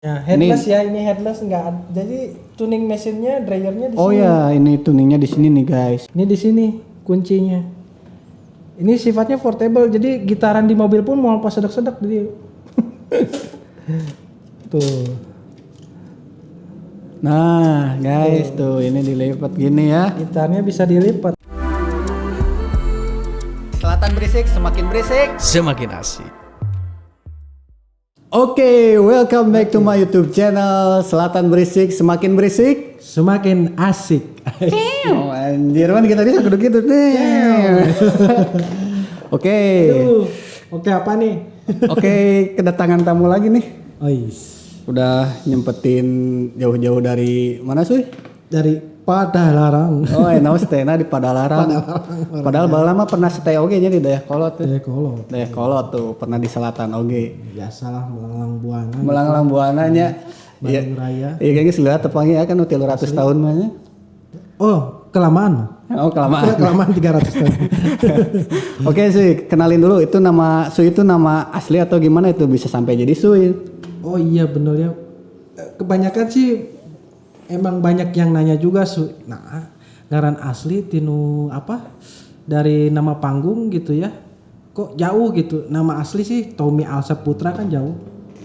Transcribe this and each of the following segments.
Ya, headless ya, ini headless enggak. Jadi tuning mesinnya, dryernya di Oh sini. ya, ini tuningnya di sini nih guys. Ini di sini kuncinya. Ini sifatnya portable, jadi gitaran di mobil pun mau pas sedek-sedek jadi. Tuh. Nah guys, tuh ini dilipat gini ya. Gitarnya bisa dilipat. Selatan berisik, semakin berisik. Semakin asik. Oke, welcome back to my YouTube channel. Selatan berisik, semakin berisik. Semakin asik. Oh, anjir, man kita bisa duduk gitu nih. Oke. Aduh, oke apa nih? Oke, kedatangan tamu lagi nih. Ois. Udah nyempetin jauh-jauh dari mana sih? Dari Padalarang. Oh, enak stayna di Padalarang. Padahal bala mah pernah stay oge nya di Dayakolot tuh. Kolot. Dayakolot tuh pernah di selatan oge. Biasalah melanglang buana. Melanglang buananya. Bandung Raya. Iya kayaknya segala tepangnya ya kan 300 tahun mah nya. Oh, kelamaan mah. Oh, kelamaan. Kelamaan 300 tahun. Oke sih, kenalin dulu itu nama Sui itu nama asli atau gimana itu bisa sampai jadi Sui? Oh iya bener ya. Kebanyakan sih emang banyak yang nanya juga nah ngaran asli tinu apa dari nama panggung gitu ya, kok jauh gitu. Nama asli sih Tommy Alsaputra kan jauh.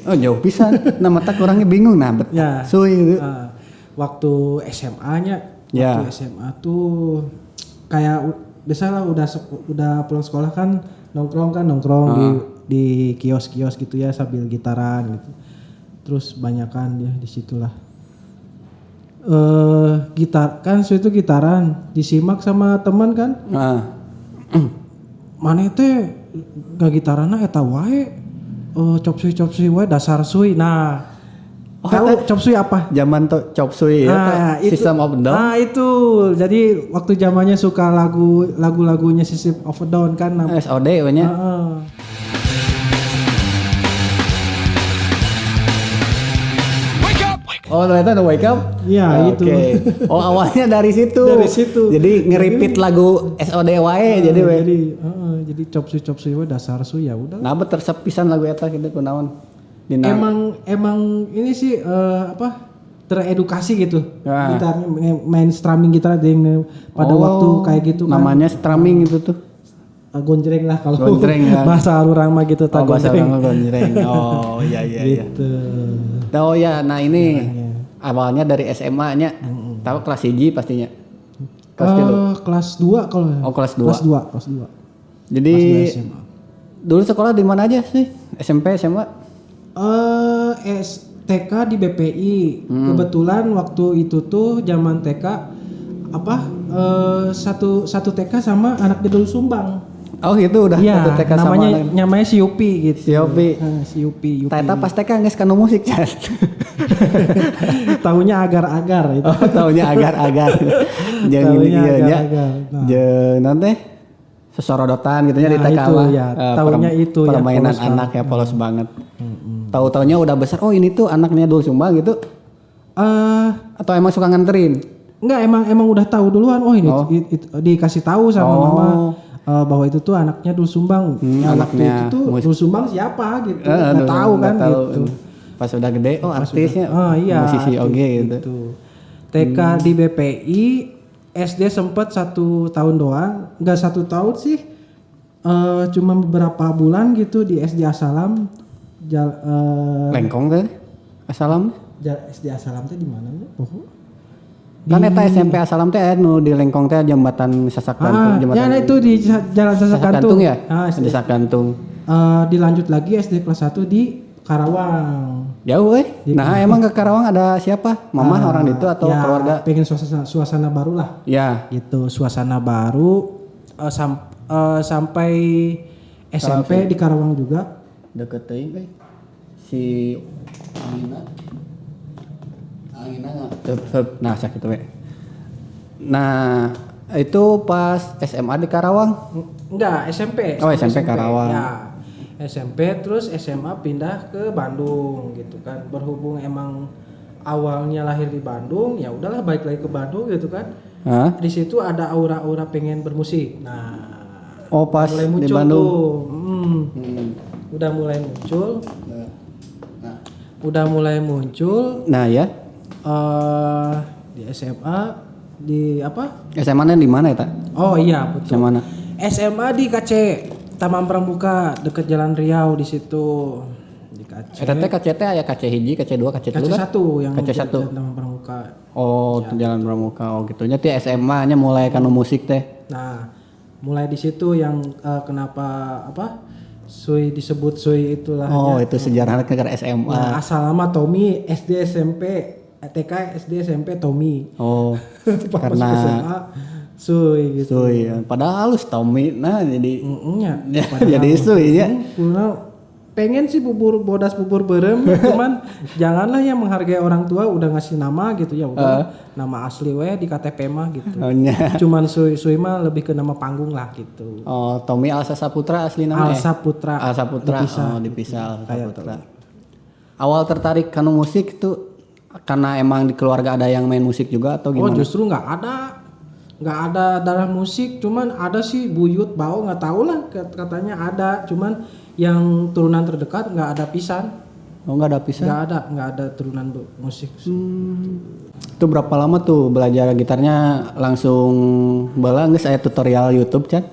Oh jauh pisan. Nama tak orangnya bingung nah bet. Ya. Sui itu. Waktu SMA-nya, Ya. waktu SMA tuh kayak biasalah udah pulang sekolah kan nongkrong di kios-kios gitu ya sambil gitaran gitu. Terus banyakan ya disitulah. Gitar kan itu gitaran disimak sama teman kan. Mana teh gitaranna eta wae. Chop suey wae dasar suy. Nah, tahu chop suey apa? Zaman tuh Chop Suey ya, itu, System of a Down. Nah itu, jadi waktu zamannya suka lagu-lagunya System of a Down kan. SOD banyak. Oh ternyata ada Wake Up? Iya itu. Oke. Oh awalnya dari situ. Dari situ. Jadi nge-repeat lagu SOD wae jadi chop suey wae dasar suy ya udah. Nah tersep pisan lagu eta gitu kunaon. Emang ini sih teredukasi gitu. Nah. Gitarnya main strumming gitar pada waktu kayak gitu kan. Namanya strumming itu tuh. Gonjreng lah kalau Gonjreng kan. bahasa orang mah gitu Oh bahasa orang gonjreng. Oh iya gitu. Oh ya, nah ini awalnya dari SMA-nya. Tahu kelas 1 pastinya. Kelas 2 kalau. Oh kelas 2. Kelas 2. Jadi Kelas 2 SMA. dulu sekolah di mana aja sih? SMP, SMA? TK di BPI. Kebetulan waktu itu tuh zaman TK satu TK sama anak Gedul Sumbang. Oh gitu udah ya, satu TK sama namanya si Yupi gitu. Si Yupi. Si Yupi. Tata pas TK geus kanu musik kan. Tahunya agar-agar itu. Oh, tahunya agar-agar. Jeung Tahunya ieu nya. agar-agar. Jeung naon teh? Sesorodotan gitu nya di TK itu, mah. ya. Tahunya itu ya, permainan polos anak ya polos banget. Tahu-taunya udah besar. Oh ini tuh anaknya Dul Sumbang gitu. Atau emang suka nganterin? Enggak, emang udah tahu duluan. Oh ini dikasih tahu sama mama bahwa itu tuh anaknya Dul Sumbang. Anaknya itu tuh Dul Sumbang siapa gitu. Enggak tahu kan gitu. Pas udah gede artisnya. Iya, musisi oge gitu. TK di BPI, SD sempet 1 tahun doang. Enggak 1 tahun sih. Cuma beberapa bulan gitu di SD Asalam. Lengkong teh? Asalam? SD Asalam teh di mana ya? Kan eta SMP Asalam teh nu di Lengkong teh jembatan Sasakantung jembatan. Ya itu di Jalan Sasakantung ya? Di Sasakantung. Dilanjut lagi SD kelas 1 di Karawang. Jauh Nah, emang ke Karawang ada siapa? Mama orang itu atau ya, keluarga? Pengen suasana baru lah. Ya. Gitu, suasana baru sampai SMP di Karawang juga. Deket teuing si Angina. Nah, sakitu we. Nah, itu pas SMA di Karawang? Enggak, SMP. Oh, SMP Karawang. Ya. SMP terus SMA pindah ke Bandung gitu kan. Berhubung emang awalnya lahir di Bandung, ya udahlah balik lagi ke Bandung gitu kan. Di situ ada aura-aura pengen bermusik. Nah, pas mulai muncul di Bandung. tuh. Udah mulai muncul. udah mulai muncul Nah ya, di SMA di apa? SMA-nya di mana ya, Tak? Oh iya betul. SMA-nya? SMA di KC Taman Pramuka dekat Jalan Riau di situ di KC. Eta teh KCT aya KC hiji, KC 2, KC 3 KC kan? 1 yang KC 1. Taman Pramuka. Oh, Jalan Pramuka. Oh gitu. Nya teh SMA-nya mulai kanu musik teh. Nah, mulai di situ yang kenapa apa? Sui disebut Sui itulah. Oh, itu sejarahnya ke SMA. Nah, asal nama Tommy SD SMP TK SD SMP Tommy. Oh, Pas karena masuk SMA Sui gitu. Sui. Padahal halus Tommy. Nah, jadi Ya, jadi Sui ya. Pengen sih bodas bubur berem, cuman janganlah yang menghargai orang tua udah ngasih nama gitu ya udah nama asli we di KTP mah gitu. Oh, nya. Cuman Sui mah lebih ke nama panggung lah gitu. Oh, Tommy Alsa Saputra asli namanya. Alsa Putra. Alsa Putra. Dipisah. Oh, dipisah Alsa Kayak Saputra. Awal tertarik kanu musik itu karena emang di keluarga ada yang main musik juga atau Oh gimana? justru nggak ada darah musik, cuman ada sih buyut bau nggak tahu lah katanya ada, cuman yang turunan terdekat nggak ada pisan. Oh, enggak ada pisah. Nggak ada turunan musik. Itu berapa lama tuh belajar gitarnya langsung bala geus aya tutorial YouTube, Chan?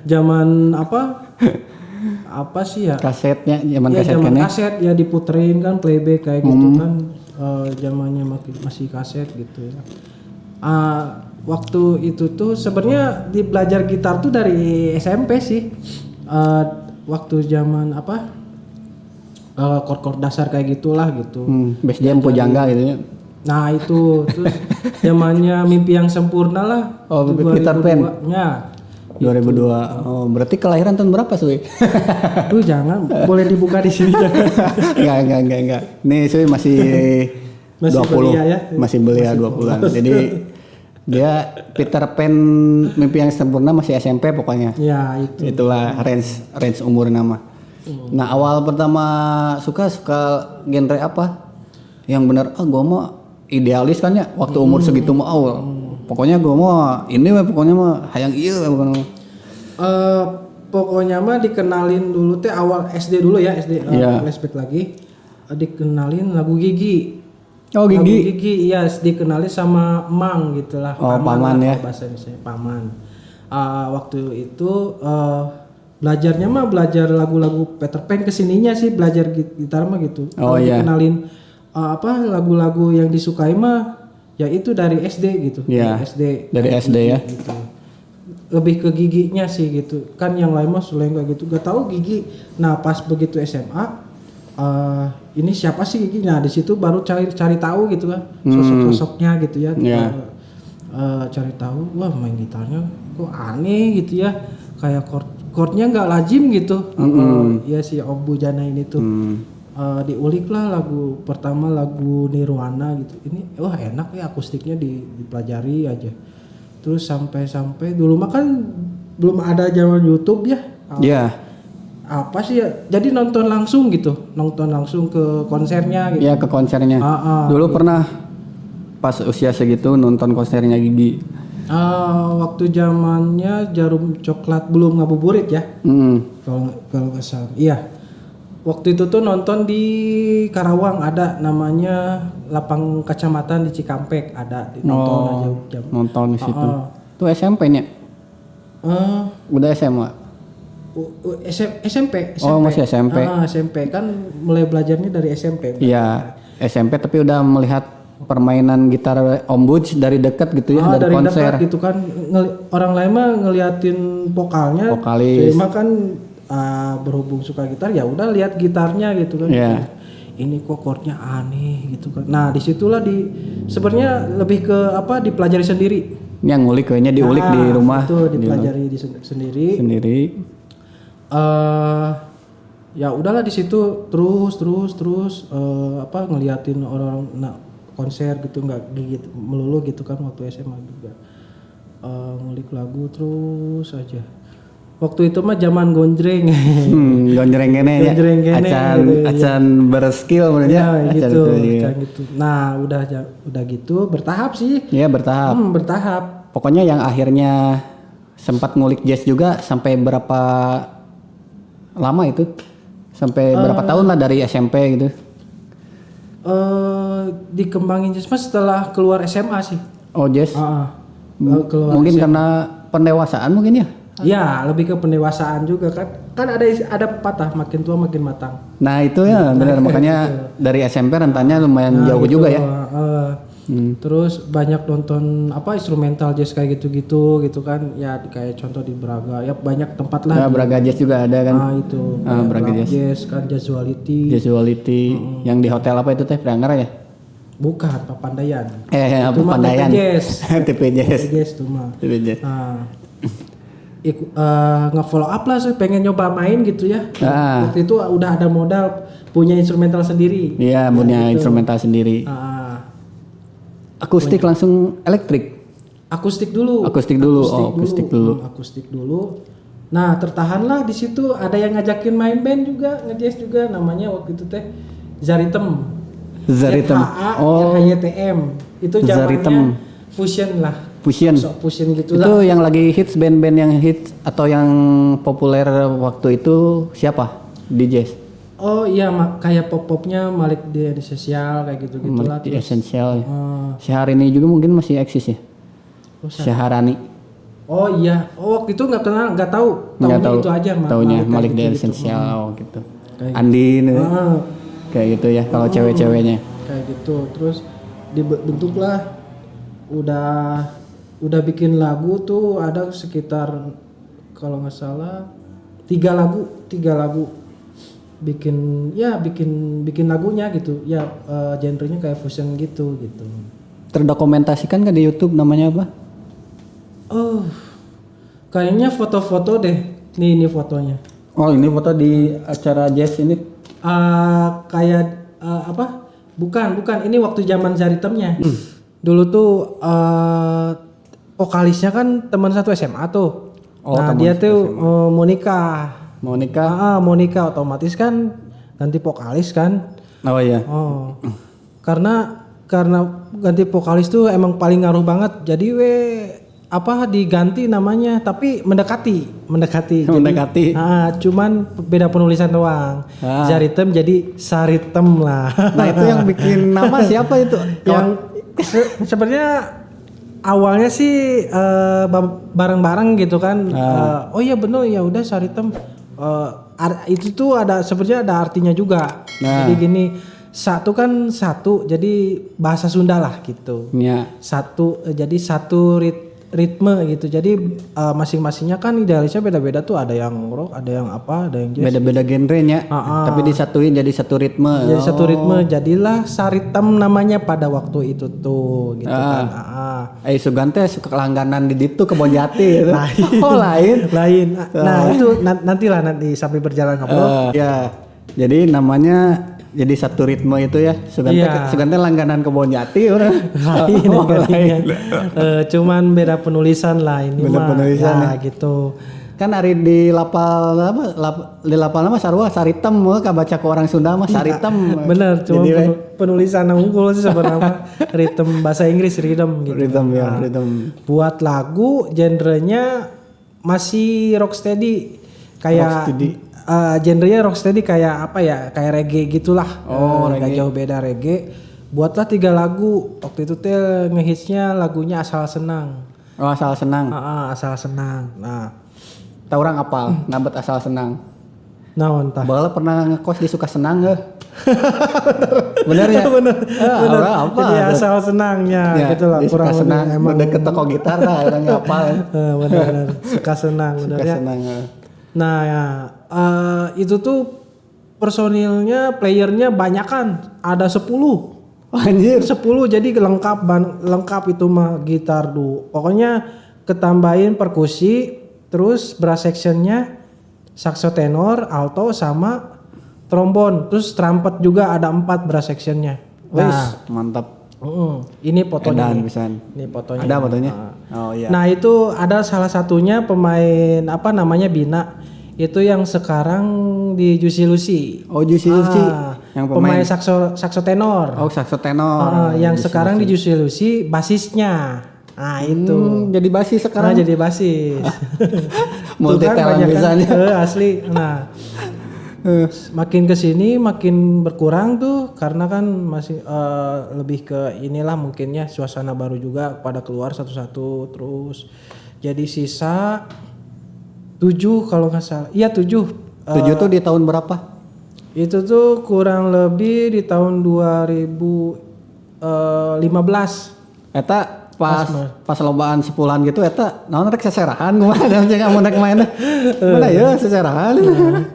Zaman apa? Apa sih ya? Kasetnya, zaman Ya, kaset zaman kan ya? kaset ya diputerin kan playback kayak gitu kan. Zamannya masih kaset gitu ya. Waktu itu tuh sebenarnya di belajar gitar tuh dari SMP sih. Waktu zaman apa? Chord-chord dasar kayak gitulah gitu. Bass jam pujangga gitu ya. Nah itu terus zamannya mimpi yang sempurna lah. Oh, Itu Peter Pan. 2002. Ya. 2002. Oh, berarti kelahiran tahun berapa, Sui? Duh jangan, boleh dibuka di sini jangan. Enggak. Nih Sui masih Masih 20. belia ya? Masih belia 20-an. Jadi dia Peter Pan mimpi yang sempurna masih SMP pokoknya. Ya itu. Itulah range umur nama. Nah, awal pertama suka genre apa? Yang benar gua mah idealis kan ya waktu umur segitu mah pokoknya gua mah ini mah pokoknya mah hayang ieu pokoknya. Pokoknya mah dikenalin dulu teh awal SD dulu ya SD Iya. flashback lagi. Dikenalin lagu Gigi. Oh, Lagu Gigi. Gigi iya dikenalin sama Mang gitulah. Oh, paman lah, ya. Bahasa Indonesia paman. Waktu itu belajarnya mah belajar lagu-lagu Peter Pan kesininya sih belajar gitar mah gitu. Oh, Kalau iya. dikenalin lagu-lagu yang disukai mah ya itu dari SD gitu. Iya, dari SD ya. Gitu. Lebih ke giginya sih gitu. Kan yang lain mah Sulenga gitu. Gak tahu Gigi. Nah, pas begitu SMA ini siapa sih Gigi? Nah, di situ baru cari tahu gitu kan. Sosok-sosoknya gitu ya. Iya. Cari tahu, wah main gitarnya kok aneh gitu ya. Kayak chordnya nggak lazim gitu. Ya si Om Bujana ini tuh. Diulik lah lagu pertama lagu Nirwana gitu. Ini wah enak ya akustiknya dipelajari aja. Terus sampai dulu mah kan belum ada zaman YouTube ya. Iya. Apa sih ya? Jadi nonton langsung ke konsernya gitu. Iya, ke konsernya. Dulu pernah pas usia segitu nonton konsernya Gigi. Waktu zamannya Jarum Coklat belum ngabuburit ya. Kalau nggak salah. Iya. Waktu itu tuh nonton di Karawang ada namanya Lapang Kacamatan di Cikampek ada nonton aja nonton di situ. Tuh SMP-nya. Udah SMA. SMP. Oh, masih SMP. SMP kan mulai belajarnya dari SMP. Iya, SMP tapi udah melihat permainan gitar Om Buj dari dekat gitu ya, dari konser. Dekat gitu kan orang lain mah ngeliatin vokalnya. Vokalis. Cuma kan berhubung suka gitar ya udah lihat gitarnya gitu kan. Iya. Ini kok chordnya aneh gitu kan. Nah, disitulah sebenarnya lebih ke dipelajari sendiri. Yang ngulik kayaknya diulik di rumah. Itu dipelajari sendiri. Ya udahlah di situ terus ngeliatin orang konser gitu nggak gigit melulu gitu kan waktu SMA juga ngulik lagu terus aja. Waktu itu mah zaman gondreng. Gondreng kene ya. Acan berskill menurutnya. Ya gitu. Nah, udah gitu bertahap sih. Iya, bertahap. Bertahap. Pokoknya yang akhirnya sempat ngulik jazz juga sampai berapa lama itu? Sampai berapa tahun lah dari SMP gitu? Dikembangin jazz mas setelah keluar SMA sih. Oh jazz. Keluar Mungkin SMA. karena pendewasaan mungkin ya? Ya, lebih ke pendewasaan juga kan. Kan ada pepatah makin tua makin matang. Nah itu ya benar makanya dari SMP rentannya lumayan jauh gitu, juga ya. Terus banyak nonton instrumental jazz kayak gitu-gitu gitu kan. Ya kayak contoh di Braga ya banyak tempat lah. Nah, Braga Jazz juga ada kan? Itu. Braga Jazz. Kan Jazzuality. Jazzuality yang di hotel apa itu teh Prangara ya? Bukan Papandayan. Apa Pandayan? Jazz. TP Jazz. Jazz tuh mah. TP Jazz. Nge-follow up lah saya pengen nyoba main gitu ya. Ah. Waktu itu udah ada modal punya instrumental sendiri. Iya, punya instrumental sendiri. Akustik langsung elektrik. Akustik dulu. Akustik dulu. Akustik dulu. Nah, tertahanlah di situ ada yang ngajakin main band juga, nge-jazz juga namanya waktu itu teh Zaritem. ZHAYTM. Itu zamannya fusion lah. Fusion gitu itu lah. yang lagi hits band-band yang hits atau yang populer waktu itu siapa di jazz? Oh iya kayak pop-popnya Malik di Essential kayak gitu-gitu lah. Malik di Essential. Syahrini juga mungkin masih eksis ya. Syaharani. Oh iya. Oh waktu itu nggak tahu. Taunya itu aja Taunya Malik di Essential gitu. Andin kayak gitu ya kalau cewek-ceweknya. Kayak gitu. Terus dibentuklah udah bikin lagu tuh ada sekitar kalau nggak salah 3 lagu bikin lagunya gitu ya, genrenya kayak fusion gitu. Terdokumentasikan kan di YouTube namanya apa? Kayaknya foto-foto deh. Ini fotonya. Oh ini foto di acara jazz ini? Bukan ini waktu zaman Zaritemnya. Dulu tuh vokalisnya kan teman satu SMA tuh. Nah dia tuh mau nikah. Monica otomatis kan ganti vokalis kan. Oh iya. Karena ganti vokalis tuh emang paling ngaruh banget. Jadi diganti namanya tapi mendekati. Jadi, cuman beda penulisan doang. Zaritem jadi Saritem lah. Nah itu yang bikin nama siapa itu? Yang sebenarnya awalnya sih bareng-bareng gitu kan. Oh iya bener ya udah Saritem. Itu tuh sebenarnya ada artinya juga. Jadi gini, satu kan satu, jadi bahasa Sunda lah gitu. Ya. Jadi satu ritme gitu. Jadi masing-masingnya kan idealisnya beda-beda tuh. Ada yang rock, ada yang ada yang jazz. Beda-beda genrenya. Tapi disatuin jadi satu ritme. Jadi satu ritme, jadilah Saritem namanya pada waktu itu tuh gitu kan. Sugante suka langganan di ditu Kebon Jati gitu. Lain. Nah itu nanti sampai berjalan ngobrol. Ya. Jadi namanya jadi satu ritme itu ya. Sugante langganan Kebon Jati udah. Lain. Cuman beda penulisan lah ini. Beda penulisan ya. Gitu. Kan hari di lapal nama sarua Saritem kabaca ke orang Sunda mah Saritem. Bener, cuma penulisan unggul sih sebenarnya. Rhythm bahasa Inggris rhythm gitu. Rhythm. Buat lagu genrenya masih rocksteady kayak genrenya rocksteady kayak kayak reggae gitulah. Gak jauh beda reggae. Buatlah 3 lagu. Waktu itu teh ngehitsnya lagunya Asal Senang. Oh Asal Senang. Asal Senang. Nah tahu orang apal nabet Asal Senang. Entah. Bala pernah ngekos di Suka Senang gak? Bener ya? Bener. Apa? Jadi Asal Senangnya gitu lah. Kurang Suka Senang. Emang deket toko gitar lah orangnya apal. Bener. Suka Senang. Bener ya. Nah ya, itu tuh personilnya, playernya banyakan. Ada 10. Anjir. 10 jadi lengkap itu mah gitar dulu. Pokoknya ketambahin perkusi. Terus brass sectionnya saxo tenor, alto sama trombon. Terus trumpet juga ada 4 brass sectionnya. Mantap. Ini fotonya. Ini fotonya. Ada fotonya? Oh iya. Nah itu ada salah satunya pemain Bina. Itu yang sekarang di Juicy Lucy. Oh Juicy Lucy. Yang pemain saxo tenor. Oh saxo tenor. Yang sekarang di Juicy Lucy basisnya. Nah itu jadi basis sekarang. Jadi basis. Multi talent misalnya. Asli. Nah Makin kesini makin berkurang tuh karena kan masih lebih ke inilah mungkinnya suasana baru juga pada keluar satu-satu terus. Jadi sisa 7 kalau nggak salah. Iya 7. 7 tuh di tahun berapa? Itu tuh kurang lebih di tahun 2015. Eta pas lobaan 10-an gitu eta naon rek seserahan kumaha da jeung amun rek main. Mana ya seserahan.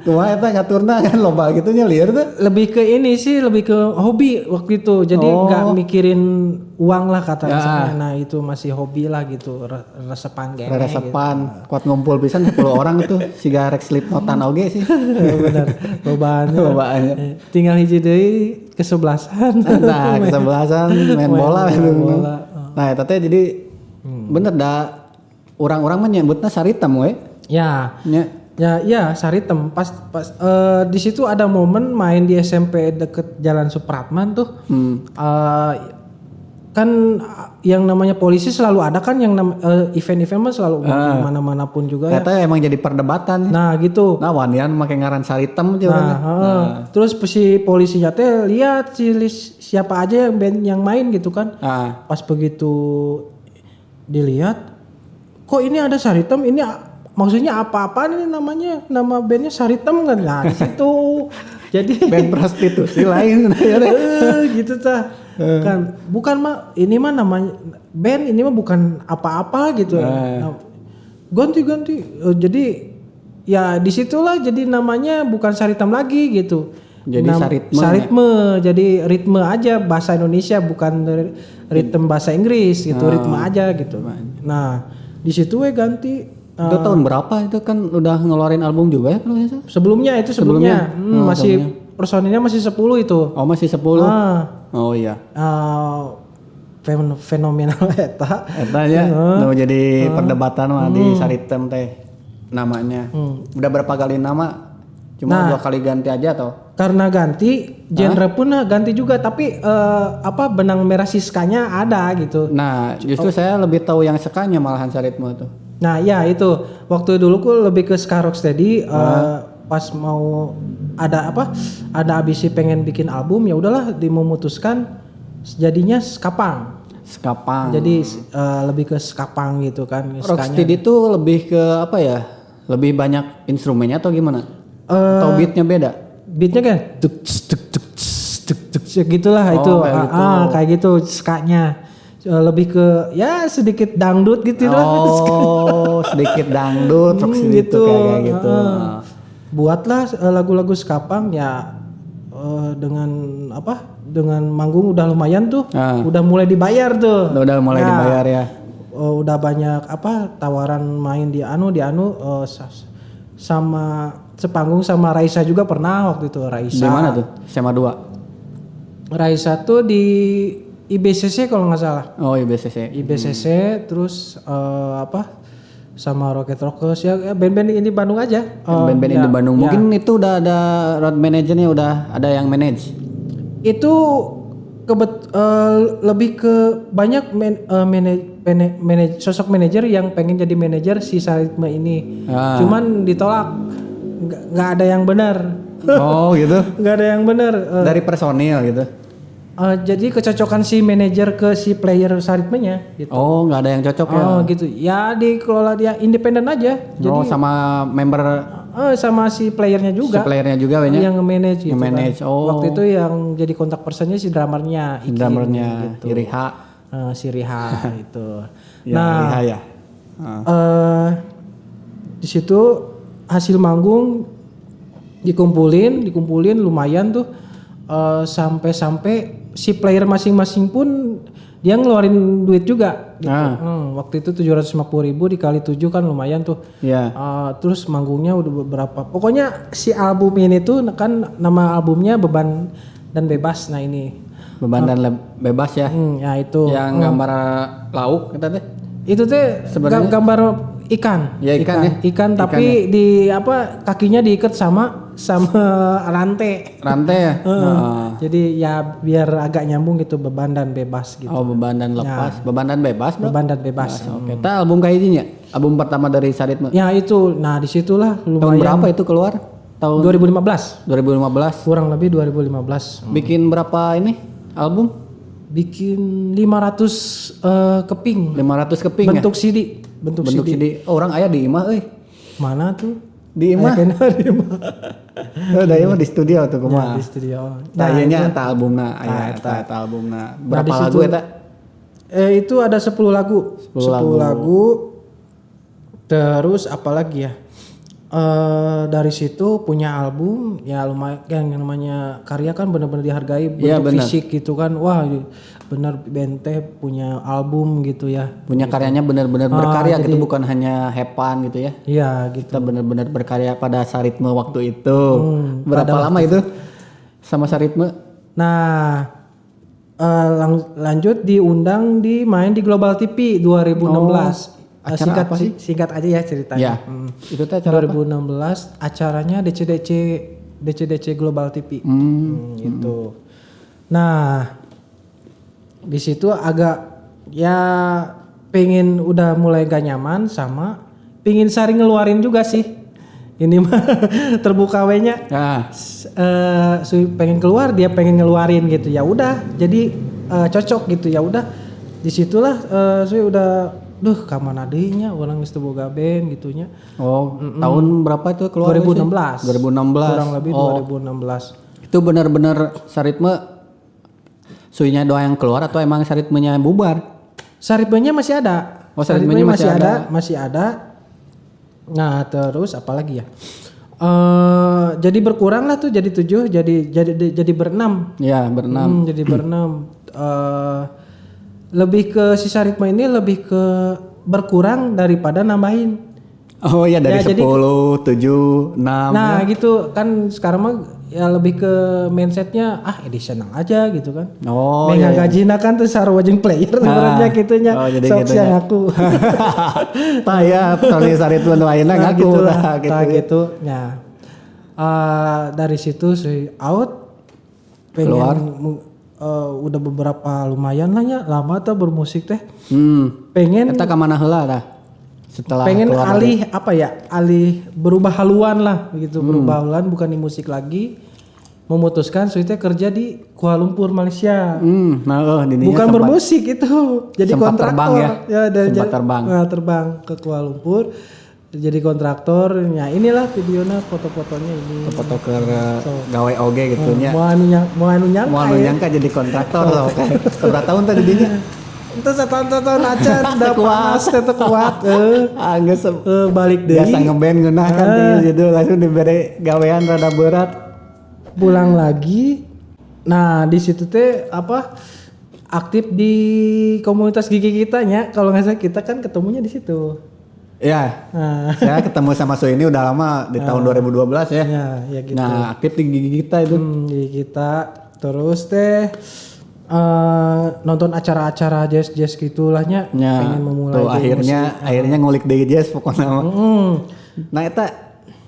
Kumaha eta ngaturna kan loba gitu nya lieur tuh. Lebih ke ini sih, lebih ke hobi waktu itu. Jadi nggak mikirin uang lah kata misalnya. Nah itu masih hobi lah gitu, resepan game. Resepan, kuat ngumpul pisan 10 orang tuh siga rek Slipknotan oge sih. Bener, lobaannya. Tinggal hiji deui kesebelasan. Nah, kesebelasan main bola. Nah, eta teh jadi bener dah orang-orang mah nyebutna saritem we. Ya. Nya. Ya, saritem. Pas di situ ada momen main di SMP deket Jalan Supratman tuh. Kan yang namanya polisi selalu ada kan yang event-event mah selalu mana-mana pun juga ya. Eta emang jadi perdebatan. Nah, gitu. Nah, wanian make ngaran saritem aja Terus si polisinya teh lihat siapa aja yang band yang main gitu kan. Pas begitu dilihat, kok ini ada saritem, ini maksudnya apa-apaan ini namanya, nama bandnya saritem kan. Nah, di situ. Jadi band prostitusi lain gitu tah. Kan bukan mah ini mah namanya band ini mah bukan apa-apa gitu. Ganti-ganti. Jadi ya disitulah jadi namanya bukan saritem lagi gitu. Jadi saritme. Jadi ritme aja bahasa Indonesia bukan ritme bahasa Inggris gitu, ritme aja gitu. Nah, di situ ganti. Itu tahun berapa itu kan udah ngeluarin album juga ya kalau nggak salah? Sebelumnya. Masih personilnya masih 10 itu. Oh, masih 10. Oh iya. Fenomenal eta. Eta ya. Udah jadi perdebatan mah di saritem teh namanya. Udah berapa kali nama? Cuma 2 kali ganti aja atau? Karena ganti, genre pun ganti juga, tapi benang merah siskanya ada gitu. Nah, justru saya lebih tahu yang sekanya malahan saritme tuh. Nah, ya itu. Waktu dulu ku lebih ke ska rocksteady, pas mau ada ambisi pengen bikin album, ya udahlah memutuskan jadinya skapang. Jadi lebih ke skapang gitu kan. Rocksteady itu lebih ke apa ya? Lebih banyak instrumennya atau gimana? Atau beatnya beda? Beatnya kan tuk gitulah itu. Kayak gitu skanya. Lebih ke ya sedikit dangdut gitu lah. Sedikit dangdut gitu kayak gitu. Buatlah lagu-lagu skapang ya dengan manggung udah lumayan tuh. Udah mulai dibayar tuh. Udah mulai dibayar ya. Udah banyak tawaran main di sama sepanggung sama Raisa juga pernah waktu itu. Raisa. Di mana tuh? SMA 2. Raisa tuh di IBCC kalau nggak salah. Oh, IBCC. Terus sama Rocket Rockers ya band-band ini Bandung aja. Band-band ini Bandung. Mungkin itu udah ada road manajernya, udah ada yang manage. Itu lebih ke banyak sosok manajer yang pengen jadi manajer si Saritme ini. Cuman ditolak. Nggak ada yang benar. Oh, gitu. Nggak ada yang benar. Dari personil gitu. Jadi kecocokan si manajer ke si player Saritmenya gitu. Oh, nggak ada yang cocok ya? Oh gitu. Ya dikelola dia independen aja. Jadi sama member sama si playernya juga. Si playernya juga banyak. Yang nge-manage gitu. Nge-manage. Kan. Waktu itu yang jadi kontak personnya si drummernya. Drummernya gitu. Riha. Si Riha itu. Ya, Riha ya. Di situ hasil manggung dikumpulin lumayan tuh. Sampai si player masing-masing pun dia ngeluarin duit juga gitu. Waktu itu 750.000 dikali 7 kan lumayan tuh. Terus manggungnya udah beberapa. Pokoknya si album ini tuh kan nama albumnya Beban dan Bebas. Nah ini Beban dan Bebas ya. Ya itu. Yang gambar lauk kita teh. Itu teh gambar ikan. Ya ikan ya. Ikan tapi ya. Kakinya diikat sama rantai ya. Jadi ya biar agak nyambung gitu beban dan bebas gitu. Oh, beban dan lepas. Beban dan bebas, bro. Beban dan bebas. Oke. Kita album kayak gini ya? Album pertama dari Saritme. Ya itu. Nah, disitulah lumayan. Tahun berapa itu keluar? tahun 2015. 2015. Kurang lebih 2015. Bikin berapa ini album? Bikin 500 keping. 500 keping Bentuk ya? CD. Bentuk Bentuk CD. CD. Orang aya di imah euy. Mana tuh? Di imah. Aya kena di imah. Da imah di studio tuh Ya, kumaha. di studio. Nah, ieu nya itu- eta albumna aya eta. eta albumna. Nah, Berapa di lagu situ- eta? Itu ada 10 lagu. 10 lagu. Terus apalagi ya? Dari situ punya album ya lumayan, yang namanya karya kan benar-benar dihargai, bentuk Iya, benar. fisik gitu kan. Wah, benar Bente punya album gitu ya. Punya karyanya benar-benar berkarya jadi- gitu, bukan hanya hepan gitu ya. Iya gitu. Kita benar-benar berkarya pada Saritme waktu itu. Berapa pada lama itu sama Saritme? Nah, lanjut diundang main di Global TV 2016. acara Singkat apa sih? singkat aja ya ceritanya. Ya. Itu teh acara apa? 2016 acaranya DCDC Global TV. Gitu. Nah, di situ agak ya pengen udah mulai gak nyaman sama pengen sering ngeluarin juga sih. Ini mah terbuka we-nya. Nah, Pengen keluar, dia pengen ngeluarin gitu. Ya udah, jadi cocok gitu. Ya udah. Disitulah Sui udah kamana deui nya urang geus teu boga band gitunya. tahun berapa itu keluar? 2016. 2016. Kurang lebih Oh, 2016. itu benar-benar Saritme Suinya doang yang keluar atau emang Saritmenya bubar? Saritmenya masih ada. Oh, Saritmenya masih ada. Masih ada. Nah, terus apalagi ya? Jadi berkurang lah tuh, jadi 7, jadi berenam. Ya, berenam. Jadi berenam. Lebih ke si Saritma ini lebih ke berkurang daripada nambahin. Oh ya, dari Ya, jadi- 10, 7, 6. Nah gitu kan sekarang mah ya lebih ke mindsetnya additional aja gitu kan. Oh, Mega iya, iya. gajina kan tuh sarwajeng player sebenarnya gitunya. Oh, jadi sok gitu siang ya. aku. Tah ya, Tony Saritme nu ayeuna ngaku gitu tah lah, gitu. gitu. Nah, dari situ saya out pengen Keluar. udah beberapa lumayan lah ya lama tuh bermusik teh. Pengen Pengen eta ka mana heula tah? Setelah pengen keluar alih berubah haluan lah begitu, berubah haluan bukan di musik lagi, memutuskan Suite kerja di Kuala Lumpur Malaysia. dininya Bukan sempat- bermusik itu, jadi sempat kontraktor terbang ya? Sempat terbang. terbang ke Kuala Lumpur jadi kontraktor. Ya inilah videonya, foto-fotonya ini. foto ke gawe oge gitu nya. Mau anu nyangka Mau anu ya. nyangka jadi kontraktor loh. Seberapa tahun tadi dinya? Itu setahun aja udah Kuat. panas itu kuat. Geus Balik biasa deui. ngeband ngeunah kan gitu langsung diberi gawean rada berat. Pulang lagi. Nah, di situ teh aktif di komunitas gigi kita nya. Kalau nggak salah kita kan ketemunya di situ. Ya, Nah, saya ketemu sama Su ini udah lama di tahun 2012 ya. ya gitu. Nah, aktif di gigi kita itu. Gigi kita terus teh nonton acara-acara jazz gitulahnya. Ya, Pengen memulai tuh dari akhirnya ngulik deui jazz pokoknya mah. Nah, eta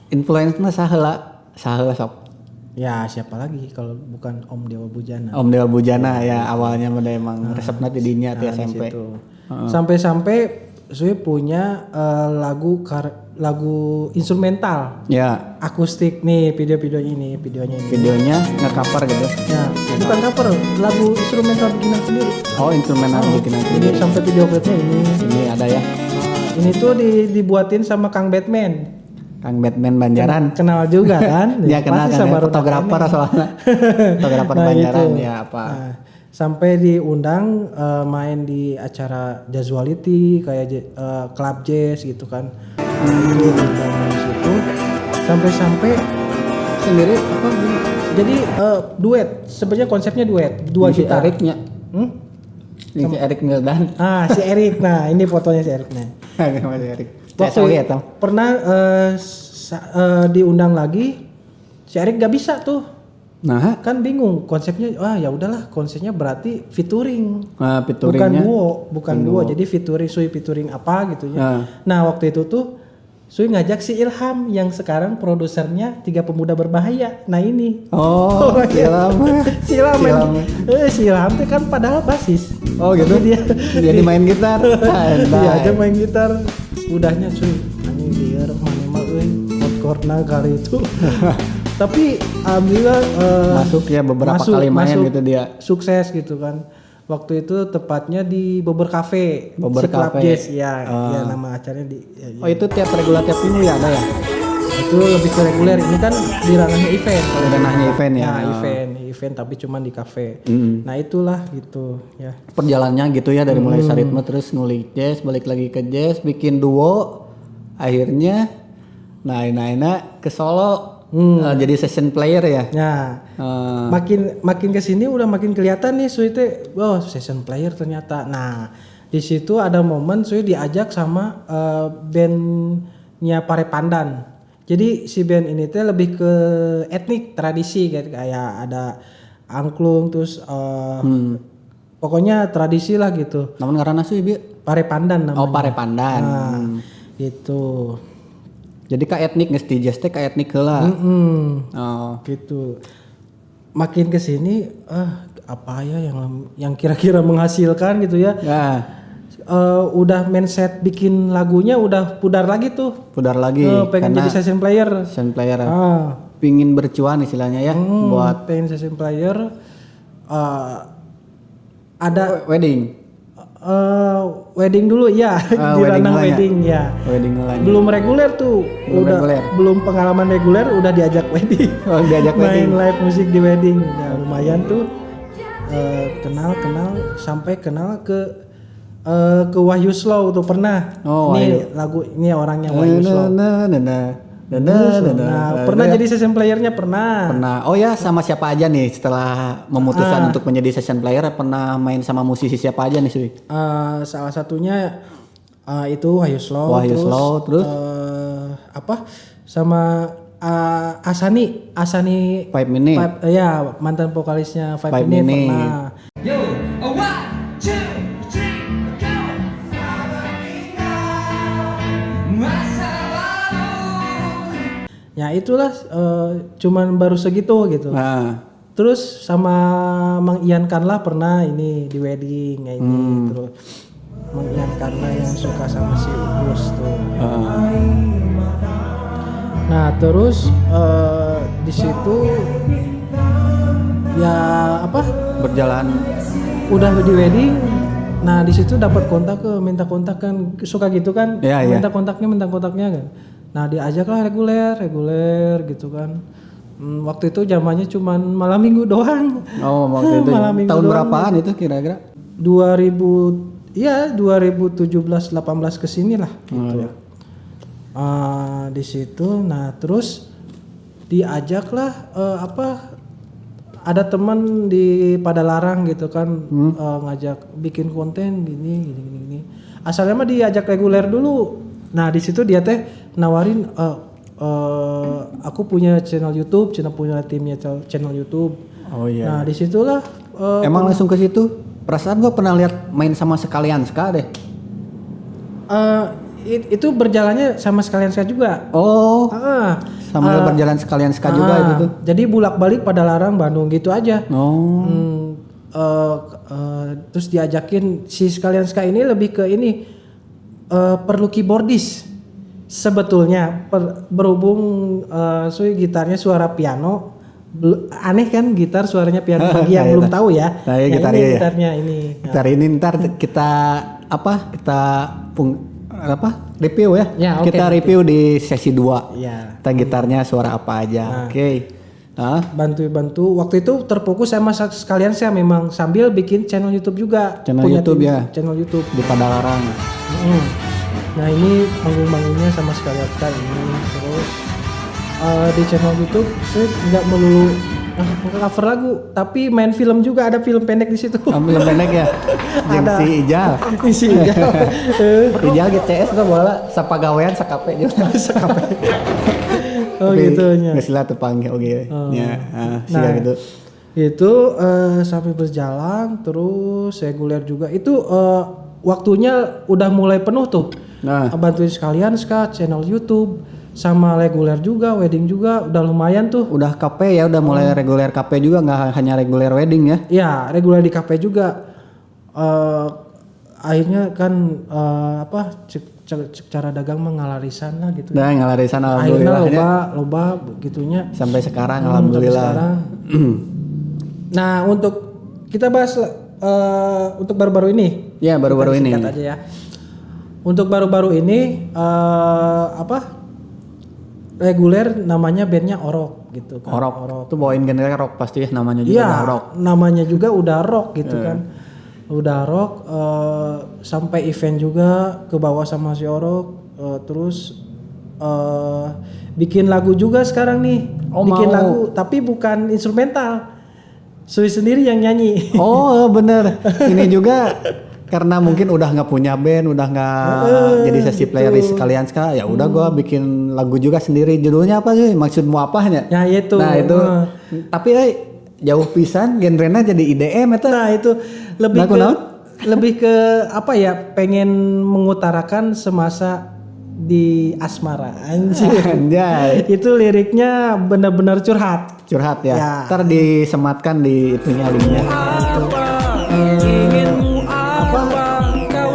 influence-na saheula sok. Ya siapa lagi kalau bukan Om Dewa Bujana. Om Dewa Bujana ya awalnya mah emang resepna di dinya ti Nah, di SMP. situ. Sampai-sampai Sui punya lagu instrumental Ya, akustik nih, videonya ini. videonya nge-cover gitu. Nah, bukan cover, lagu instrumental bikinan sendiri. Oh, instrumental bikinan Ini sendiri. sampai video klipnya ini. Ini ada ya. Ini tuh dibuatin sama Kang Batman. Kang Batman Banjaran. Kenal juga kan? Dia kenal Pasti kan ya, sama fotografer soalnya. Fotografer Nah, Banjaran gitu. ya apa. Nah, sampai diundang main di acara Jazzwality kayak club jazz gitu kan. Itu diundang di situ. Sampai Sendiri apa? jadi duet. Sebenarnya konsepnya duet, dua Si gitar. Eriknya. Hmm? Si Erik Mildan. Si Erik. Nah, ini fotonya si Erik nih. Sama si Erik. Waktu Saya ya, pernah diundang lagi, si Erik gak bisa tuh. Nah, Kan bingung konsepnya. Ya udahlah, konsepnya berarti featuring. Bukan featuringnya. bukan duo. Jadi featuring apa gitu ya. Nah. Nah, waktu itu tuh Sui ngajak si Ilham yang sekarang produsernya Tiga Pemuda Berbahaya. Nah, ini. Oh, Iya. si Ilham. Si Ilham tuh kan padahal basis. Oh gitu. Tapi dia Jadi main gitar. Dia aja main gitar. Udahnya Sui. Anjing lieur mana mah euy. rekornya kali itu. Tapi alhamdulillah Masuk ya beberapa kali main gitu dia. sukses gitu kan. Waktu itu tepatnya di Bobber Cafe, Bobber si Club Cafe. Jazz ya, ya nama acaranya di. Ya, Oh itu tiap regular tiap minggu ya ada ya? itu lebih ke reguler, ini kan di ranahnya event. Di ranahnya event ya. Nah, event tapi cuman di cafe. Nah itulah gitu ya. Perjalanannya gitu ya dari mulai Saritma terus ngulik jazz, balik lagi ke jazz, bikin duo, akhirnya naik ke Solo, jadi session player ya. Nah, makin kesini udah makin kelihatan nih Sui teh, oh session player ternyata. Nah di situ ada momen Sui diajak sama bandnya Pare Pandan. Jadi si band ini teh lebih ke etnik tradisi kayak ada angklung terus pokoknya tradisi lah gitu. Namun ngaranna sih Bi? Pare Pandan namanya. Oh Pare Pandan. Nah, gitu. Jadi ka etnik geus di jazz teh ka etnik heula. Oh. Gitu. Makin kesini apa ya yang kira-kira menghasilkan gitu ya. Ya, Udah mindset bikin lagunya udah pudar lagi tuh. pudar lagi Pengen jadi session player. session player. Ah, Pingin bercuan istilahnya ya buat pengen session player. Ada wedding. dulu ya di ranah wedding ya. Wedding lah. Belum reguler tuh. Belum pengalaman reguler udah diajak wedding. Oh, diajak Main wedding. live musik di wedding. Ya lumayan tuh. Kenal sampai kenal ke Wahyu Slow tuh pernah. Oh, ini lagu ini orangnya Wahyu Slow. Nah, pernah jadi session playernya pernah. Pernah. Oh ya, sama siapa aja nih setelah memutuskan untuk menjadi session player, pernah main sama musisi siapa aja nih Sui? Salah satunya itu Wahyu Slow. Terus apa? Sama Asani 5 Minute. Ya mantan vokalisnya 5 5 Minute Minute. pernah. Yo, a 1, 2, 3, go. Masa lalu. Ya itulah cuman baru segitu gitu. Nah, Terus sama Mang Ian Kanlah pernah ini di wedding kayak ini terus Mang Ian Kanlah yang suka sama si Ugus tuh. Nah terus di situ ya apa? berjalan. Udah di wedding. Nah di situ dapat minta kontak kan suka gitu kan? Iya, iya. minta kontaknya kan. Nah diajaklah reguler gitu kan. Waktu itu zamannya cuman malam minggu doang. Oh, waktu itu. Malam minggu Tahun doang. berapaan itu kira-kira? 2017-18 kesini lah gitu. iya. Di situ, nah terus diajaklah ada teman di Padalarang gitu kan ngajak bikin konten gini. Asalnya mah diajak reguler dulu. Nah di situ dia teh nawarin aku punya channel YouTube, punya timnya channel YouTube. Oh iya. Nah disitulah Emang langsung ke situ? Perasaan gua pernah lihat main sama sekalian Ska deh. itu berjalannya sama sekalian saya juga. Oh, Ah, sambil berjalan sekalian Ska juga gitu. Jadi bolak-balik Padalarang Bandung gitu aja. Oh. Terus diajakin si sekalian Ska ini lebih ke ini perlu keyboardis sebetulnya berhubung Sui gitarnya suara piano. Aneh kan gitar suaranya piano bagi yang belum tahu ya. Nah, ya, Nah, gitarnya ya. gitarnya ini. Gitar ini ntar kita review ya. Ya, oke, Kita review di sesi 2. Iya. Kita gitarnya suara apa aja. Oke. Nah, Bantu waktu itu terfokus sama sekalian saya memang sambil bikin channel YouTube juga. Channel YouTube tim- ya. Channel YouTube. di Padalarang. Nah ini panggung-panggungnya sama sekalian ini terus di channel YouTube saya nggak melulu cover lagu tapi main film juga, ada film pendek di situ. Ambil pendek ya. Jeung Ada. si Ijal. Isi Ijal. Ijal GCS tuh bola sapagawean sakape juga. Oh gitu nya. Geus lah teu panggil oge. Nya, siga gitu. Itu sampai berjalan terus reguler juga itu waktunya udah mulai penuh tuh. Nah. Bantuin sekalian channel YouTube sama reguler juga, wedding juga udah lumayan tuh. Udah KP ya, udah mulai reguler KP juga, nggak hanya reguler wedding ya. Ya reguler di kafe juga. Akhirnya kan cara dagang mengalarisan lah gitu. Nah, ngalarisan Akhirnya alhamdulillah. loba begitunya. Sampai sekarang Sampai alhamdulillah. sekarang. Nah, untuk kita bahas untuk baru-baru ini. Ya, baru-baru Kita ini. singkat aja ya. Untuk baru-baru ini reguler namanya bandnya Orok gitu kan. Orok. Itu bawain genre rock pasti ya, namanya juga Iya, udah rock. namanya juga udah rock gitu kan. Udah rock sampai event juga ke bawah sama si Orok, terus bikin lagu juga sekarang nih. Oh, bikin mau. lagu tapi bukan instrumental. Sui sendiri yang nyanyi. Oh bener, ini juga karena mungkin udah nggak punya band, udah nggak jadi sesi playlist sekalian ya udah gua bikin lagu juga sendiri. Judulnya apa sih? Maksudmu apanya? Ya itu. Nah itu, tapi jauh pisan genrenya jadi IDM itu. Nah itu lebih Lagu ke naon? lebih ke apa ya? Pengen mengutarakan semasa di asmara anjir. Anjay, Itu liriknya benar-benar curhat. curhat ya. Ya. Ntar disematkan di itunya linknya. Apa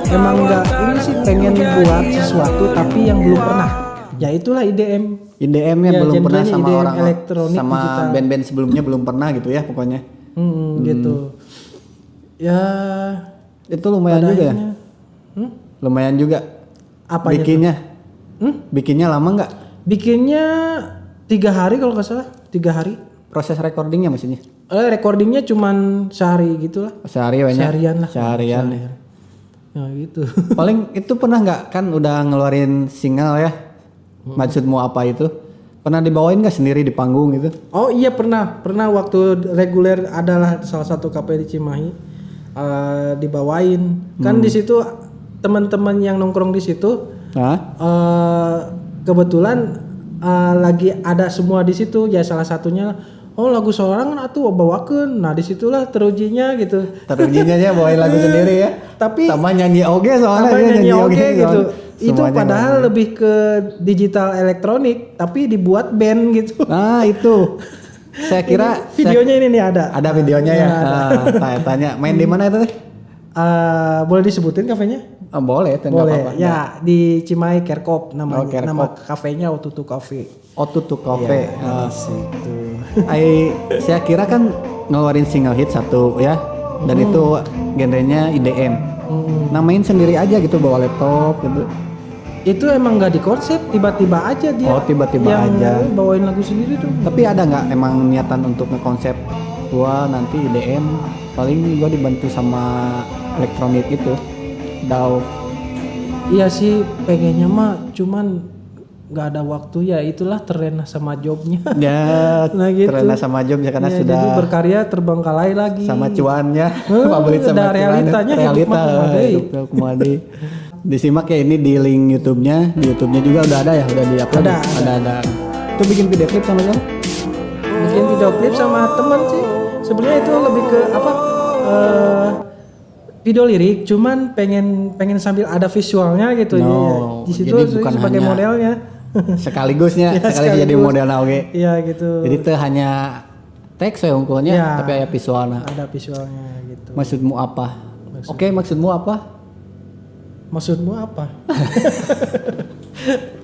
emang enggak ini sih pengen buat sesuatu tapi yang belum pernah. Ya itulah IDM. IDM-nya Ya, belum pernah genrenya sama IDM orang, elektronik sama digital. band-band sebelumnya belum pernah gitu ya pokoknya. Gitu. Ya Itu lumayan pada juga ya. akhirnya, Lumayan juga. Apanya Bikinnya. Bikinnya lama nggak? bikinnya 3 hari kalau nggak salah, 3 hari. Proses recordingnya maksudnya? Recordingnya cuman sehari gitu lah. Sehari banyak. Seharian lah. Seharian. Ya gitu. Paling itu pernah nggak kan udah ngeluarin single ya? Maksudmu apa itu? Pernah dibawain nggak sendiri di panggung gitu? Oh iya pernah waktu reguler adalah salah satu kafe di Cimahi dibawain. Kan di situ teman-teman yang nongkrong di situ Hah? kebetulan lagi ada semua di situ ya salah satunya lagu sorangan atuh bawakeun. Nah disitulah terujinya gitu. Terujinya ya bawain lagu sendiri ya? Tapi sama nyanyi oge soalnya tambah dia nyanyi oge gitu. Itu Semuanya padahal bawain. lebih ke digital elektronik tapi dibuat band gitu. Nah itu. Saya kira Videonya ini nih ada. ada videonya ya. Tanya main di mana itu teh? Boleh disebutin kafenya? Oh, boleh, nggak Boleh. apa-apa. Ya di Cimahi Kerkop namanya. Oh, Kerkop. Nama kafenya Otutu Cafe. Otutu Cafe. Ya, situ. Saya kira kan ngeluarin single hit satu ya, dan itu genrenya IDM. Namain sendiri aja gitu bawa laptop gitu. Itu emang nggak di konsep, tiba-tiba aja dia. Oh, tiba-tiba yang aja. bawain lagu sendiri tuh. Tapi ada nggak emang niatan untuk ngekonsep gua nanti IDM? Paling gua dibantu sama elektronik itu. DAW. Iya sih pengennya mah cuman nggak ada waktu ya itulah terlena sama jobnya. Ya, Nah, gitu. terlena sama job ya karena Ya, sudah jadi berkarya terbengkalai lagi. sama cuannya. Pabrik udah sama cuannya. realitanya hidup Realita mah kumadei. hidup kumadi. Disimak ya ini di link YouTube-nya. Di YouTube-nya juga udah ada ya, udah di-upload. Ada. Itu bikin video klip sama siapa? Bikin video klip sama teman sih. Sebenarnya itu lebih ke apa? Video lirik, cuman pengen sambil ada visualnya gitu No, ya. Di situ jadi bukan sebagai hanya- modelnya. Sekaligusnya, Ya, sekali jadi sekaligus. model oge. Iya gitu. Jadi itu hanya teks ya unggulnya, Ya. tapi aya visualnya. Ada visualnya gitu. Maksudmu apa? Oke, maksudmu apa? Maksudmu apa?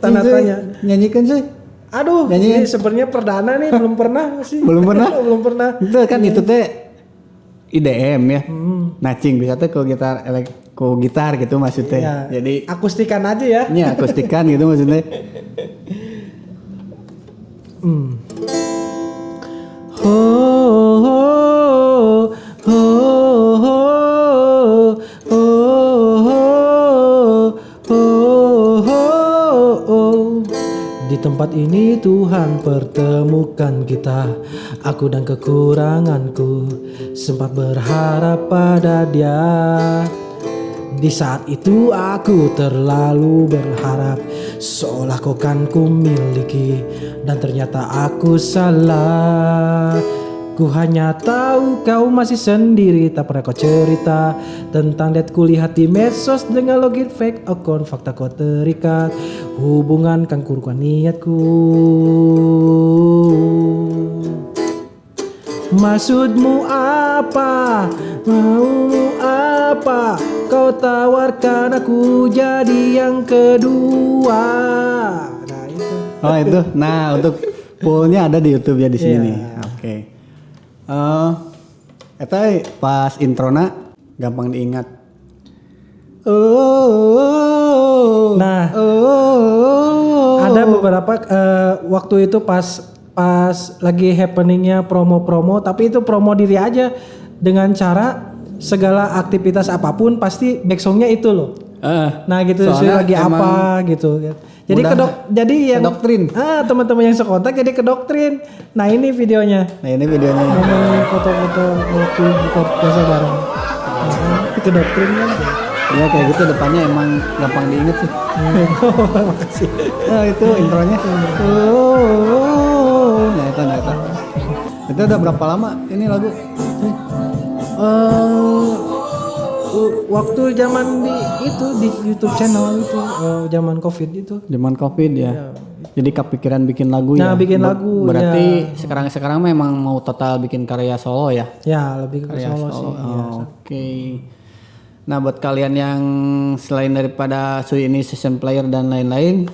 Tanda tanya. Nyanyikan sih. Aduh, Nyanyi. ini sebenarnya perdana nih belum pernah sih. Belum pernah? Belum pernah. Itu kan itu teh IDM ya. Nacing bisa tuh ke gitar gitu maksudnya. Ya, Jadi akustikan aja ya. ini akustikan gitu maksudnya. Ho ho ho ho ho ho ho ho. Di tempat ini Tuhan pertemukan kita, aku dan kekuranganku, sempat berharap pada Dia. Di saat itu aku terlalu berharap seolah kau kan ku miliki, dan ternyata aku salah. Ku hanya tahu kau masih sendiri, tak pernah kau cerita tentang dat kulihat di medsos dengan login fake akun. Fakta kau terikat, hubungan kan kurukan niatku. Maksudmu apa? Maumu apa? Apa kau tawarkan aku jadi yang kedua? Nah itu. Oh itu. Nah untuk fullnya ada di YouTube ya di sini Iya. nih. Oke. Eta pas introna gampang diingat. Nah, ada beberapa waktu itu pas lagi happeningnya promo-promo, tapi itu promo diri aja dengan cara segala aktivitas apapun pasti backsongnya itu loh. Nah gitu sih soalnya lagi emang apa gitu. Jadi mudah jadi yang kedoktrin. Teman-teman yang sekontak jadi kedoktrin. Nah ini videonya. Nah ini videonya. Momen foto-foto waktu buka puasa bareng. Kedoktrin kan. Ya kayak gitu depannya emang gampang diinget sih. Makasih. Nah itu intronya. Nah itu. Itu udah berapa lama ini lagu? Waktu zaman di YouTube channel itu zaman COVID itu. Zaman COVID ya. Jadi kepikiran bikin lagu Nah, ya. bikin lagu, Berarti sekarang memang mau total bikin karya solo ya. Ya lebih ke Karya solo sih. Iya. Oke. Nah buat kalian yang selain daripada Sui ini session player dan lain-lain,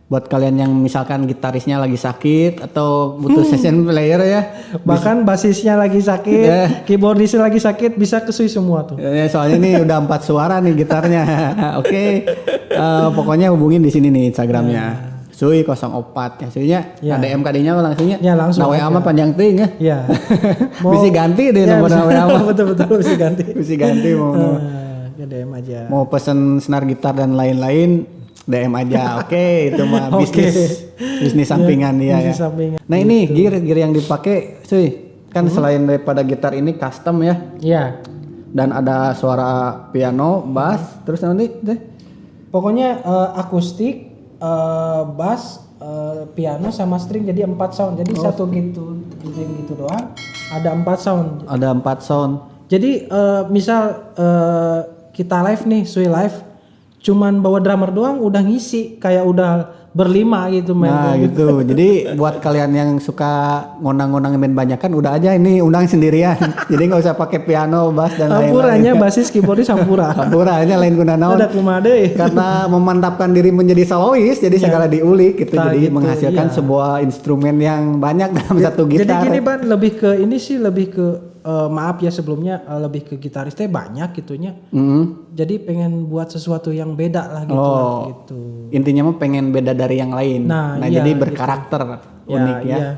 buat kalian yang misalkan gitarisnya lagi sakit atau butuh session player ya, Bahkan basisnya lagi sakit, keyboardisnya lagi sakit, bisa kesui semua tuh. ya, soalnya ini udah 4 suara nih gitarnya. Oke. Pokoknya hubungin di sini nih Instagramnya. Sui 04 ya. Suinya Ya. ada MKD-nya langsungnya. Ya, langsung Nah, WA aja. mah panjang ting ya. Iya. Bisa ganti deh nomor bisa- WA mah. Betul bisa ganti. Bisa ganti mau Ya DM aja. mau pesen senar gitar dan lain-lain DM aja. Oke, itu mah Oke. bisnis sampingan dia ya. bisnis sampingan. Nah, ini gear yang dipakai, Suy. Kan selain daripada gitar ini custom ya. Iya. Dan ada suara piano, bass, terus nanti deh. Pokoknya akustik, bass, piano sama string jadi 4 sound. Jadi satu gitu doang. Ada 4 sound. Ada 4 sound. Jadi misal kita live nih, Sui live, cuman bawa drummer doang udah ngisi kayak udah berlima gitu main. Nah gitu. Jadi buat kalian yang suka ngonang-ngonang main banyakan udah aja ini undang sendirian. Jadi nggak usah pakai piano, bass dan Sampuranya lain-lain. basis keyboardnya sampura. Sampuranya lain guna naon. Ada kumade. Karena memantapkan diri menjadi solois jadi segala diulik gitu. Nah, jadi gitu, menghasilkan iya. sebuah instrumen yang banyak dalam satu Jadi gitar. gini Ban, lebih ke ini sih lebih ke maaf ya sebelumnya lebih ke gitarisnya banyak gitunya. Jadi pengen buat sesuatu yang beda lah gitu. Oh. Gitu. Intinya mah pengen beda dari yang lain. Nah, iya, jadi gitu. berkarakter unik ya. Iya.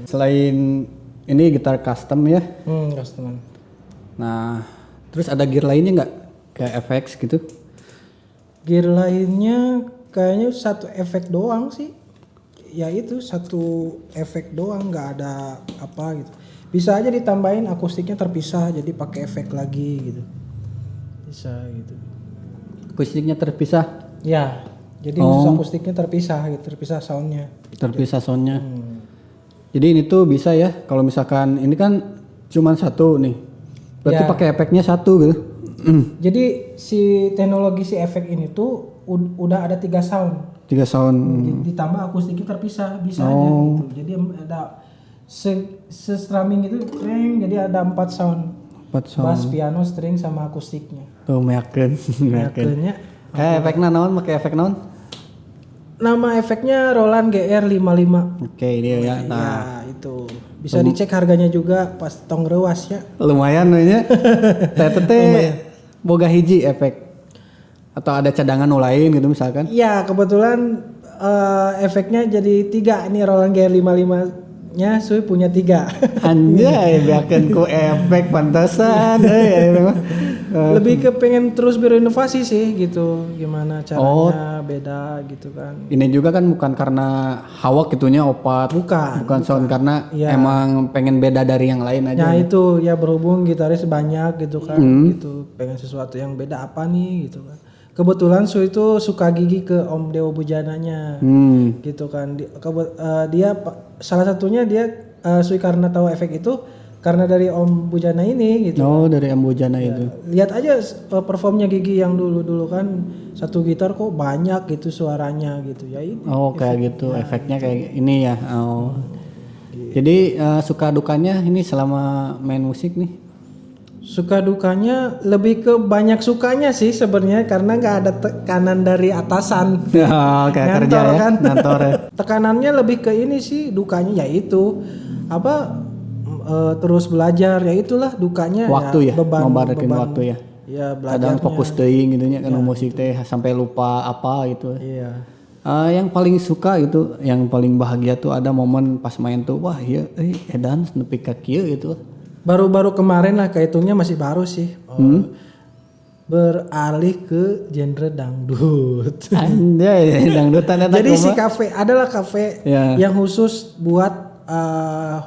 Selain ini gitar custom ya. Custom. Nah, terus ada gear lainnya nggak? Kayak FX gitu? Gear lainnya kayaknya satu efek doang sih. Ya itu satu efek doang, nggak ada apa gitu. Bisa aja ditambahin akustiknya terpisah jadi pakai efek lagi gitu. Bisa gitu. Akustiknya terpisah. Ya, jadi khusus akustiknya terpisah gitu, terpisah soundnya. Terpisah soundnya. Jadi ini tuh bisa ya kalau misalkan ini kan cuman satu nih. Berarti Ya. pakai efeknya satu gitu. Jadi si teknologi si efek ini tuh udah ada 3 sound. 3 sound. Ditambah akustiknya terpisah bisa aja gitu. Jadi ada strumming itu jadi ada 4 sound. 4 sound. Bass, piano, string sama akustiknya. Tuh meyakin. Akhirnya Efeknya naon pakai efek naon? nama efeknya Roland GR55. Oke, ini ya. Nah, Ya, itu. Bisa dicek harganya juga pas tong rewas ya. lumayan nya. Tete boga hiji efek. Atau ada cadangan nu lain gitu misalkan. Iya, kebetulan efeknya jadi 3. Ini Roland GR55-nya Sui punya 3. Anjay, biarkan ku efek pantesan. Lebih ke pengen terus berinovasi sih gitu. Gimana caranya beda gitu kan. Ini juga kan bukan karena hawak gitunya opat. Bukan. Sound karena Iya. emang pengen beda dari yang lain aja. Nah itu ya berhubung gitaris banyak gitu kan gitu pengen sesuatu yang beda apa nih gitu kan. Kebetulan Su itu suka gigi ke Om Dewo Bujananya gitu kan. Dia salah satunya dia Sui karena tahu efek itu karena dari Om Bujana ini gitu. Oh, dari Ambojana itu. Lihat aja performnya Gigi yang dulu kan satu gitar kok banyak gitu suaranya gitu ya ini. Oh, kayak gitu. Efeknya kayak ini ya. Oh. Jadi suka dukanya ini selama main musik nih. Suka dukanya lebih ke banyak sukanya sih sebenarnya karena nggak ada tekanan dari atasan. Ya, kayak kerja Ngantor ya, kan? ngantor ya. Tekanannya lebih ke ini sih, dukanya yaitu apa terus belajar, ya itulah dukanya. Waktu ya, beban waktu ya. Ya Kadang belajarnya. fokus teuing gitu nya kan musik teh sampai lupa apa gitu. Iya. Yang paling suka gitu, yang paling bahagia tuh ada momen pas main tuh, wah iya edan nepi ka kieu gitu. Baru-baru kemarin lah, kehitungnya masih baru sih. Beralih ke genre dangdut. Anjay, dangdutan eta. Jadi si kafe adalah kafe Ya. yang khusus buat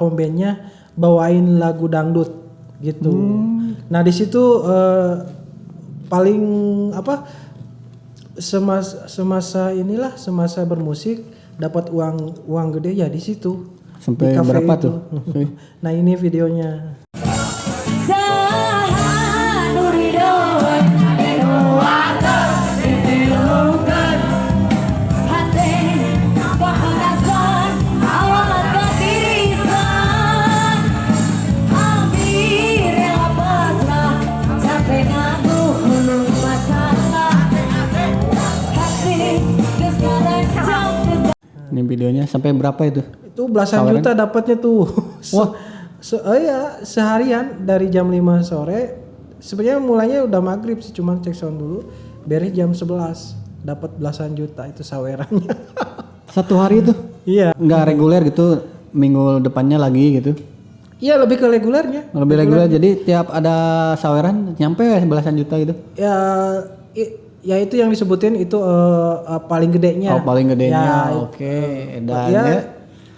home bandnya bawain lagu dangdut gitu. Nah di situ paling apa semasa bermusik dapat uang gede ya di situ. Sampai Di kafe berapa itu. tuh? Nah ini videonya. Ini videonya sampai berapa itu? Itu belasan juta dapatnya tuh. Wah. Iya, seharian dari jam 5 sore. Sebenarnya mulainya udah maghrib sih, cuman cek sound dulu. Beres jam 11. Dapat belasan juta itu sawerannya. Satu hari itu? Iya. Nggak reguler gitu, minggu depannya lagi gitu. Iya, lebih ke regulernya. Lebih reguler, jadi tiap ada saweran nyampe belasan juta gitu. Ya itu yang disebutin itu paling gedenya. Oh paling gedenya, Ya, oke. Dan ya, ya,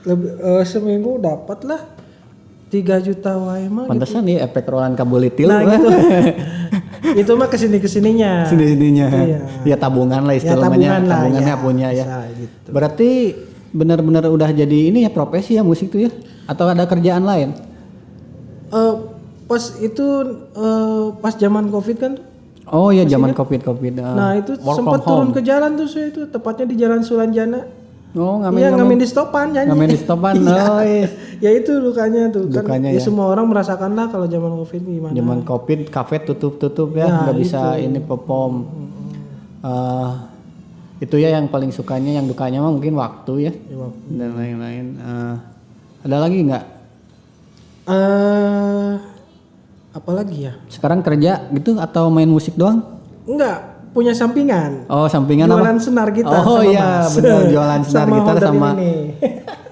lebih, seminggu dapat lah 3 juta wae mah. pantesan nih efek Roland Kabulitil. Nah gitu. Itu mah kesininya. Sini-sininya. Iya. Ya tabungan lah Ya, istilahnya. tabungan lah, Tabungannya ya, punya ya. bisa gitu. Berarti benar-benar udah jadi ini ya profesi ya musik tuh ya? Atau ada kerjaan lain? Pas itu pas zaman Covid kan. Oh iya zaman Covid. Nah itu work sempat from home. turun ke jalan tuh saya itu tepatnya di Jalan Sulanjana. Oh Iya ngamen di stopan nyanyi. Ngamen di stopan. Oh iya. Ya itu dukanya tuh kan. Dukanya Ya ya. semua orang merasakan lah kalau zaman Covid gimana. Zaman Covid kafe tutup ya, Ya, nggak bisa itu. ini perform. Itu ya yang paling sukanya, yang dukanya mah mungkin waktu ya Ya, waktu. dan lain-lain. Ada lagi nggak? Apalagi ya? Sekarang kerja gitu atau main musik doang? Enggak, punya sampingan. Oh sampingan Jualan apa? senar gitar Oh sama iya bass. benar jualan senar Sama gitar holder sama ini.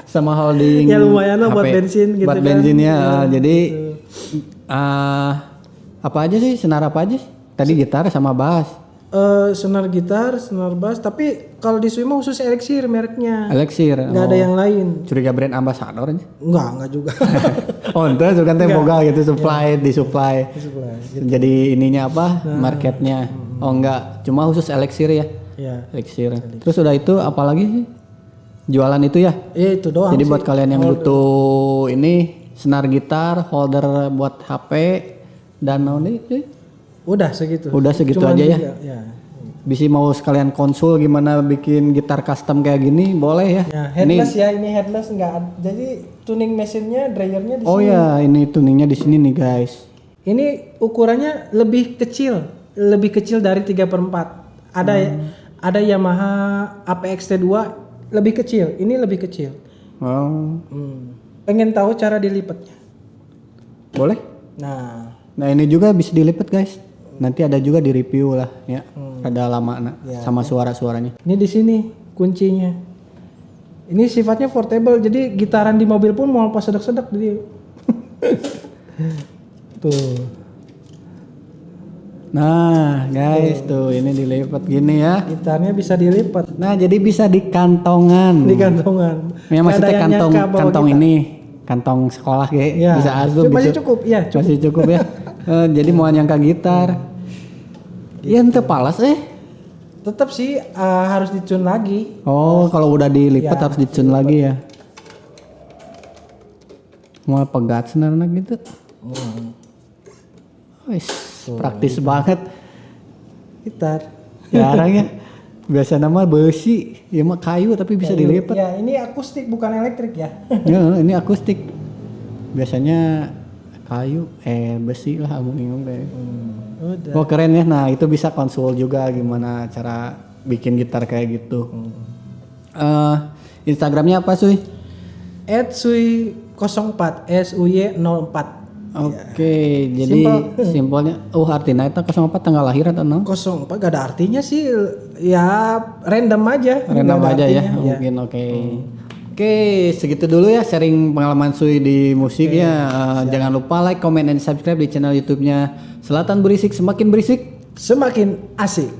sama holding. Ya, lumayan lah buat HP. bensin gitu Buat kan. bensin ya. Ya, Jadi apa aja sih, senar apa aja sih? Tadi gitar sama bass. Senar gitar, senar bass, tapi kalau di Swimo khusus Elixir mereknya. Elixir. Nggak ada yang lain. Curiga brand ambassador aja. Enggak juga. Oh ente kan teh boga gitu supply disupply. Sebelah. Jadi ininya apa? Marketnya. Oh enggak, cuma khusus elixir ya. Ya. Elixir. Terus udah itu apalagi sih? Jualan itu ya. Ya itu doang. Jadi sih. buat kalian yang butuh ini senar gitar, holder buat HP dan naon sih? Udah segitu. Udah segitu Cuman aja ya? Ya. Bisa mau sekalian konsul gimana bikin gitar custom kayak gini boleh ya. Ya, headless ya, ini headless enggak. Jadi tuning mesinnya, dryernya di Oh sini. ya, ini tuningnya di sini nih guys. Ini ukurannya lebih kecil dari 3/4. Ada Yamaha APX T2 lebih kecil, ini lebih kecil. Oh, Pengen tahu cara dilipatnya? boleh? Nah, ini juga bisa dilipat guys. Nanti ada juga di review lah ya. Ada lama sama suara-suaranya. ini di sini kuncinya. Ini sifatnya portable, jadi gitaran di mobil pun mau pas sedek-sedek jadi. Tuh. Nah guys tuh ini dilipat gini ya. Gitarnya bisa dilipat Nah jadi bisa di kantongan. di kantongan. Ya Nggak maksudnya ada yang kantong nyangka bawa kantong gitar. ini kantong sekolah kayak Ya, bisa asup masih gitu. cukup, ya, cukup. Masih cukup ya. Jadi mau nyangka gitar. Ya ente palas Tetap sih harus dicun lagi. Oh kalau udah dilipat Ya, harus dicun lagi ya. Mau pegat senarnya gitu. Wis praktis banget. Gitar. Jarang ya. Biasa nama besi, ya mah kayu tapi bisa dilipat. Ya, ini akustik bukan elektrik ya. Ya, ini akustik. Biasanya kayu, besi lah aluminium kayak. Udah. Oh keren ya. Nah itu bisa konsul juga gimana cara bikin gitar kayak gitu. Instagramnya apa Suy? @suy04 SUY04. Oke, jadi simpelnya artinya itu 04 tanggal lahir atau no? 04 gak ada artinya sih, ya random aja. Random Nggak ada aja ya, artinya, mungkin oke. Oke, segitu dulu ya sharing pengalaman Suy di musik ya. Jangan lupa like, comment, dan subscribe di channel YouTube-nya Selatan Berisik, semakin berisik. Semakin asik.